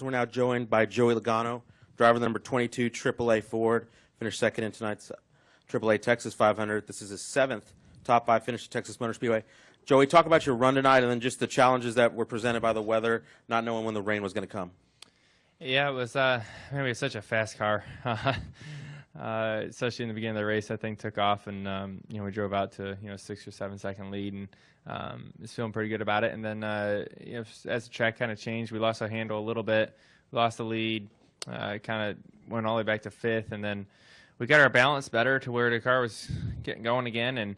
We're now joined by Joey Logano, driver number 22, AAA Ford, finished second in tonight's AAA Texas 500. This is his seventh top five finish at Texas Motor Speedway. Joey, talk about your run tonight and then just the challenges that were presented by the weather, not knowing when the rain was going to come. Yeah, it was maybe such a fast car, especially in the beginning of the race. I think took off and we drove out to 6 or 7 second lead and was feeling pretty good about it. And then as the track kind of changed, we lost our handle a little bit, lost the lead, kind of went all the way back to fifth, and then we got our balance better to where the car was getting going again, and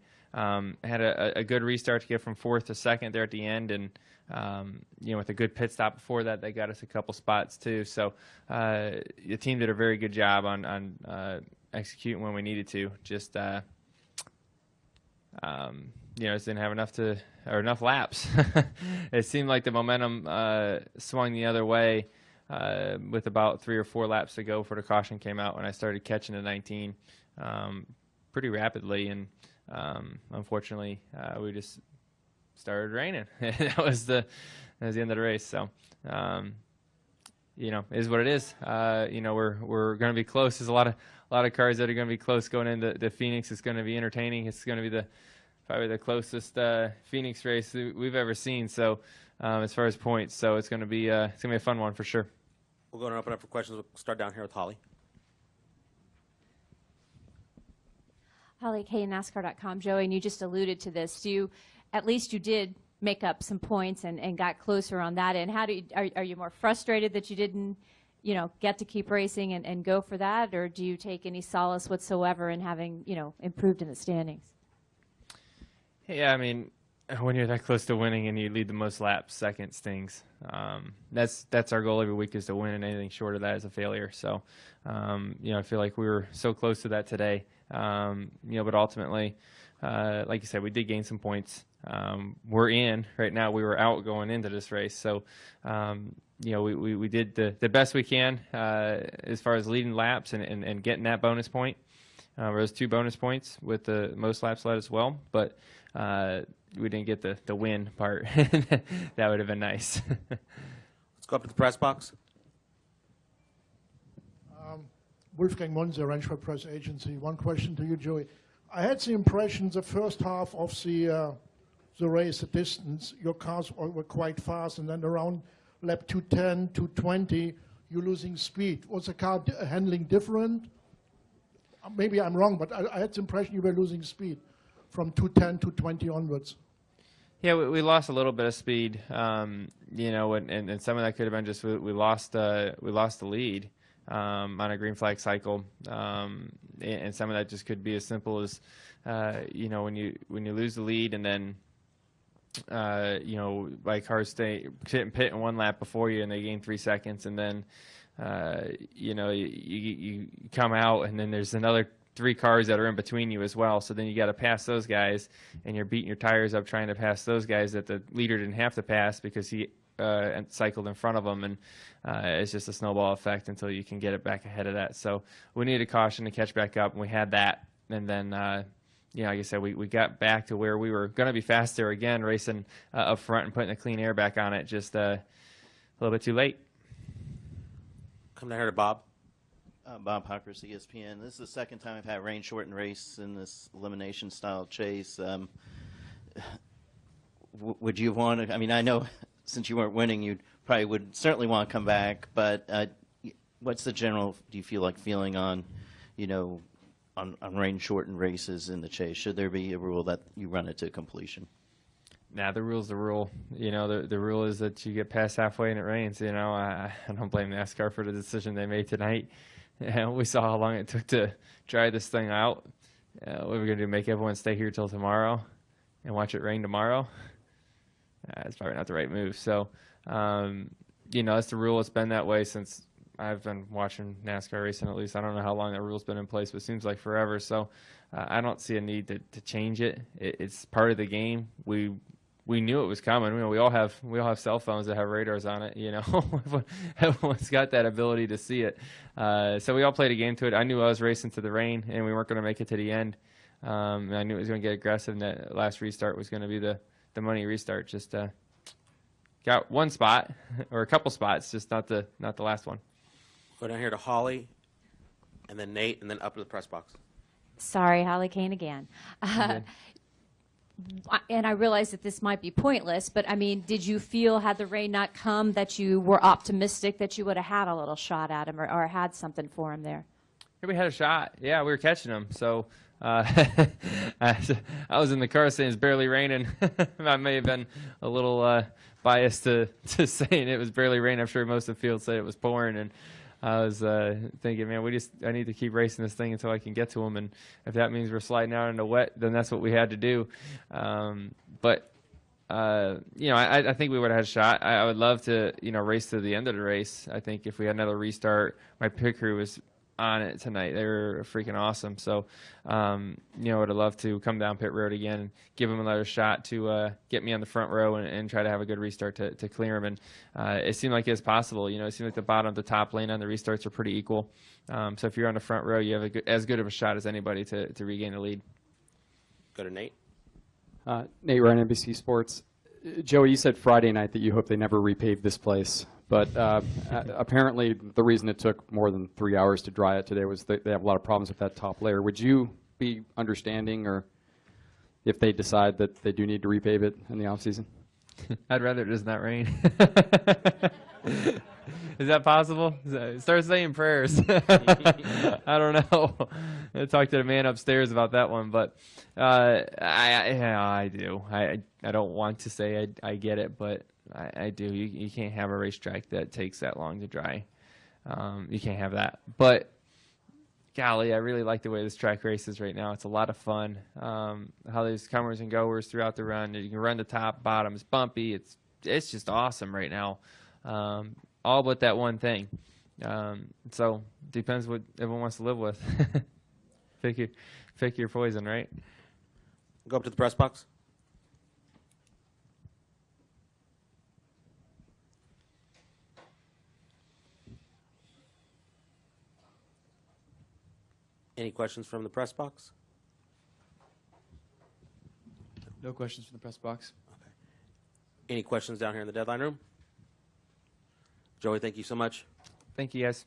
had a good restart to get from fourth to second there at the end, and with a good pit stop before that, they got us a couple spots too. So the team did a very good job on executing when we needed to. Just just didn't have enough laps. It seemed like the momentum swung the other way with about 3 or 4 laps to go before the caution came out when I started catching the 19 pretty rapidly, and unfortunately we just started raining. That was the end of the race. So it is what it is. We're going to be close. There's a lot of cars that are going to be close going into Phoenix. It's going to be entertaining. It's going to be probably the closest Phoenix race we've ever seen. So as far as points, so it's going to be a fun one for sure. We're going to open up for questions. We'll start down here with Holly. Holly K, NASCAR.com. Joey, and you just alluded to this. At least you did make up some points and got closer on that. And are you more frustrated that you didn't, get to keep racing and go for that, or do you take any solace whatsoever in having, improved in the standings? Yeah, I mean, when you're that close to winning and you lead the most laps, second stings. That's our goal every week, is to win, and anything short of that is a failure. So, I feel like we were so close to that today. But ultimately, like you said, we did gain some points. We're in right now. We were out going into this race, so we did the best we can as far as leading laps and getting that bonus point. Those 2 bonus points with the most laps led as well, but we didn't get the win part. That would have been nice. Let's go up to the press box. Wolfgang Monzer, Ranchford Press Agency. One question to you, Joey. I had the impression the first half of the race, the distance, your cars were quite fast, and then around lap 210, 220, you're losing speed. Was the car handling different? Maybe I'm wrong, but I had the impression you were losing speed from 210, 220 onwards. Yeah, we lost a little bit of speed, and some of that could have been just we lost the lead on a green flag cycle, and some of that just could be as simple as when you lose the lead and then like cars sit and pit in 1 lap before you and they gain 3 seconds, and then you come out and then there's another 3 cars that are in between you as well. So then you got to pass those guys, and you're beating your tires up trying to pass those guys that the leader didn't have to pass because he cycled in front of them, and it's just a snowball effect until you can get it back ahead of that. So we needed caution to catch back up, and we had that. And then, like I said, we got back to where we were going to be faster again, racing up front and putting the clean air back on it, just a little bit too late. Come down here to Bob. Bob Hawkers, ESPN. This is the second time I've had rain-shortened race in this elimination-style chase. Would you want to? I mean, I know since you weren't winning, you probably would certainly want to come back. But what's the general? Do you feel like feeling on, on rain-shortened races in the chase? Should there be a rule that you run it to completion? Nah, the rule's the rule. The rule is that you get past halfway and it rains. I don't blame NASCAR for the decision they made tonight. We saw how long it took to dry this thing out. What are we going to do, make everyone stay here till tomorrow and watch it rain tomorrow? It's probably not the right move. So, that's the rule. It's been that way since I've been watching NASCAR racing, at least. I don't know how long that rule's been in place, but it seems like forever. So I don't see a need to change it. It's part of the game. We knew it was coming. We all have cell phones that have radars on it. Everyone's got that ability to see it. So we all played a game to it. I knew I was racing to the rain, and we weren't going to make it to the end. And I knew it was going to get aggressive, and that last restart was going to be the money restart. Just got one spot or a couple spots, just not the last one. Go down here to Holly, and then Nate, and then up to the press box. Sorry, Holly Kane again. And I realize that this might be pointless, but I mean, did you feel, had the rain not come, that you were optimistic that you would have had a little shot at him or had something for him there? Yeah, we had a shot. Yeah, we were catching him. So I was in the car saying it's barely raining. I may have been a little biased to saying it was barely raining. I'm sure most of the field said it was pouring, and I was thinking, man, I need to keep racing this thing until I can get to him, and if that means we're sliding out into wet, then that's what we had to do. But I think we would have had a shot. I would love to, race to the end of the race. I think if we had another restart, my pit crew was on it tonight. They were freaking awesome. So, I would have loved to come down pit road again and give them another shot to get me on the front row and try to have a good restart to clear them. And it seemed like it was possible. It seemed like the bottom of the top lane on the restarts are pretty equal. So if you're on the front row, you have as good of a shot as anybody to regain the lead. Go to Nate. Nate Ryan, NBC Sports. Joey, you said Friday night that you hope they never repave this place. But apparently the reason it took more than 3 hours to dry it today was that they have a lot of problems with that top layer. Would you be understanding, or if they decide that they do need to repave it in the offseason? I'd rather it does not rain. Is that possible? Start saying prayers. I don't know. I talked to the man upstairs about that one, but I do. I don't want to say I get it, but I do. You can't have a racetrack that takes that long to dry. You can't have that. But golly, I really like the way this track races right now. It's a lot of fun. How there's comers and goers throughout the run. You can run the top, bottom. It's bumpy. It's just awesome right now. All but that one thing. So depends what everyone wants to live with. Pick your poison, right? Go up to the press box. Any questions from the press box? No questions from the press box. Okay. Any questions down here in the deadline room? Joey, thank you so much. Thank you, guys.